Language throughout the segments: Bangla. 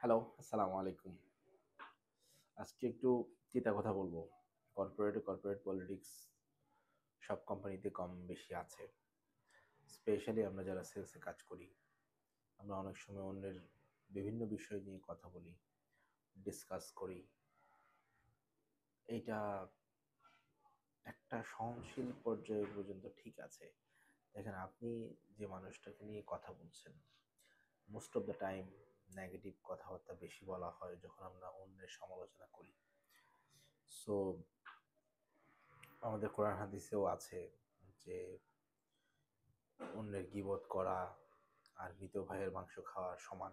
হ্যালো, আসসালামু আলাইকুম। আজকে একটু চিন্তা কথা বলবো। কর্পোরেট পলিটিক্স সব কোম্পানিতে কম বেশি আছে। স্পেশালি আমরা যারা সেলসে কাজ করি, আমরা অনেক সময় অন্যের বিভিন্ন বিষয় নিয়ে কথা বলি, ডিসকাস করি। এইটা একটা সহনশীল পর্যায়ে পর্যন্ত ঠিক আছে। দেখেন, আপনি যে মানুষটাকে নিয়ে কথা বলছেন, most of the time negative কথাবার্তা বেশি বলা হয় যখন আমরা অন্যের সমালোচনা করি। সো আমাদের কোরআন হাদিসেও আছে যে অন্যের গীবত করা আর মৃত ভাইয়ের মাংস খাওয়ার সমান।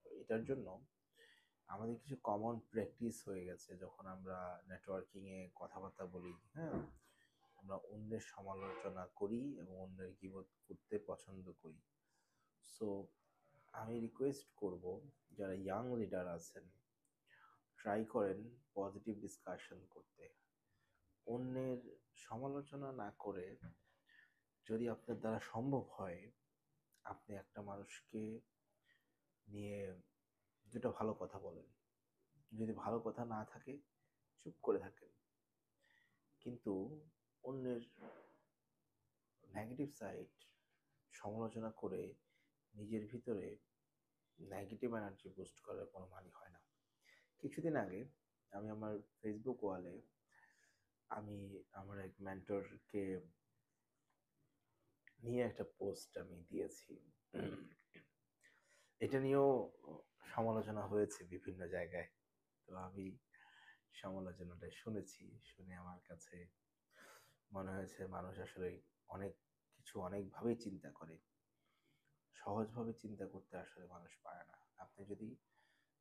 তো এটার জন্য আমাদের কিছু কমন প্র্যাকটিস হয়ে গেছে। যখন আমরা নেটওয়ার্কিংয়ে কথাবার্তা বলি, হ্যাঁ, আমরা অন্যের সমালোচনা করি এবং অন্যের গীবত করতে পছন্দ করি। সো আমি রিকোয়েস্ট করব, যারা ইয়াং লিডার আছেন, ট্রাই করেন পজিটিভ ডিসকাশন করতে। অন্যের সমালোচনা না করে, যদি আপনার দ্বারা সম্ভব হয়, আপনি একটা মানুষকে নিয়ে দুটো ভালো কথা বলেন। যদি ভালো কথা না থাকে, চুপ করে থাকেন। কিন্তু অন্যের নেগেটিভ সাইড সমালোচনা করে নিজের ভিতরে নেগেটিভ এনার্জি বুস্ট করার কোনো মানে হয় না। কিছুদিন আগে আমি আমার ফেসবুক ওয়ালে আমি আমার এক মেন্টরকে নিয়ে একটা পোস্ট আমি দিয়েছি। এটা নিয়েও সমালোচনা হয়েছে বিভিন্ন জায়গায়। তো আমি সমালোচনাটা শুনেছি। শুনে আমার কাছে মনে হয়েছে মানুষ আসলে অনেক কিছু অনেকভাবেই চিন্তা করে। সহজভাবে চিন্তা করতে আসলে মানুষ পারে না। আপনি যদি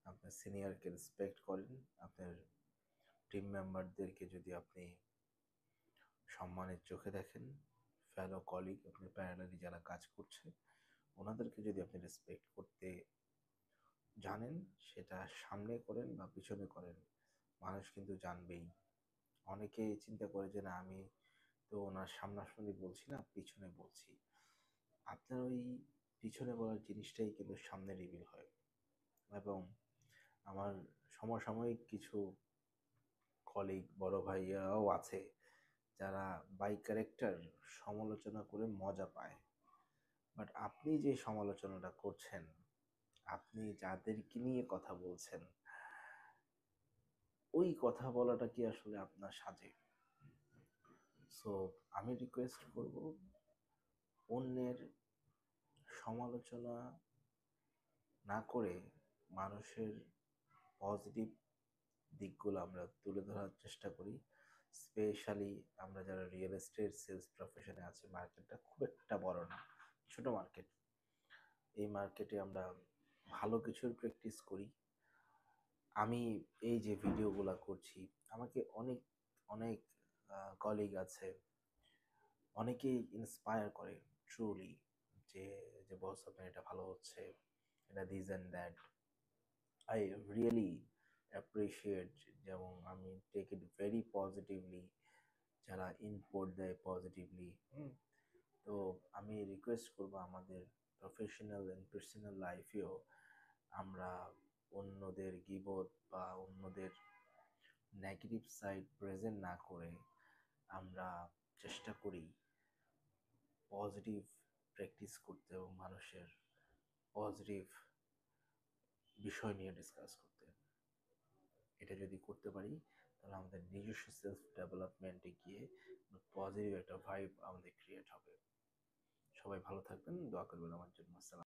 আপনার সিনিয়রকে রেসপেক্ট করেন, আপনার টিম মেম্বারদেরকে যদি আপনি সম্মানের চোখে দেখেন, ফেলো কলিগ, আপনি প্যারালালি যারা কাজ করছে, ওনাদেরকে যদি আপনি রেসপেক্ট করতে জানেন, সেটা সামনে করেন বা পিছনে করেন, মানুষ কিন্তু জানবেই। অনেকে চিন্তা করে যে না, আমি তো ওনার সামনাসামনি বলছি না, পিছনে বলছি। আপনার ওই পিছনে বলার জিনিসটাই কিন্তু সামনে রিভিল হয়। এবং আমার সমসাময়িক কিছু কলিগ, বড় ভাইয়াও আছে যারা বাই ক্যারেক্টার সমালোচনা করে মজা পায়। বাট আপনি যে সমালোচনাটা করছেন, আপনি যাদেরকে নিয়ে কথা বলছেন, ওই কথা বলাটা কি আসলে আপনার সাজে? সো আমি রিকোয়েস্ট করব, অন্যের সমালোচনা না করে মানুষের পজিটিভ দিকগুলো আমরা তুলে ধরার চেষ্টা করি। স্পেশালি আমরা যারা রিয়েল এস্টেট সেলস প্রফেশনে আছি, মার্কেটটা খুব একটা বড় না, ছোট মার্কেট। এই মার্কেটে আমরা ভালো কিছুর প্র্যাকটিস করি। আমি এই যে ভিডিওগুলো করছি, আমাকে অনেক অনেক কলিগ আছে, অনেকেই ইন্সপায়ার করে ট্রুলি, যে যে বস আপনার এটা ভালো হচ্ছে, এটা this and that. I really appreciate, যেমন আমি টেক ইট ভেরি পজিটিভলি, যারা ইনপুট দেয় পজিটিভলি। তো আমি রিকোয়েস্ট করবো, আমাদের প্রফেশনাল অ্যান্ড পার্সোনাল লাইফেও আমরা অন্যদের গীবত বা অন্যদের নেগেটিভ সাইড প্রেজেন্ট না করে আমরা চেষ্টা করি পজিটিভ প্র্যাকটিস করতে এবং মানুষের পজিটিভ বিষয় নিয়ে ডিসকাস করতে। এটা যদি করতে পারি, তাহলে আমাদের নিজস্ব সেলফ ডেভেলপমেন্টে গিয়ে পজিটিভ একটা ভাইব আমাদের ক্রিয়েট হবে। সবাই ভালো থাকবেন, দোয়া করবেন আমার জন্য। আসসালাম।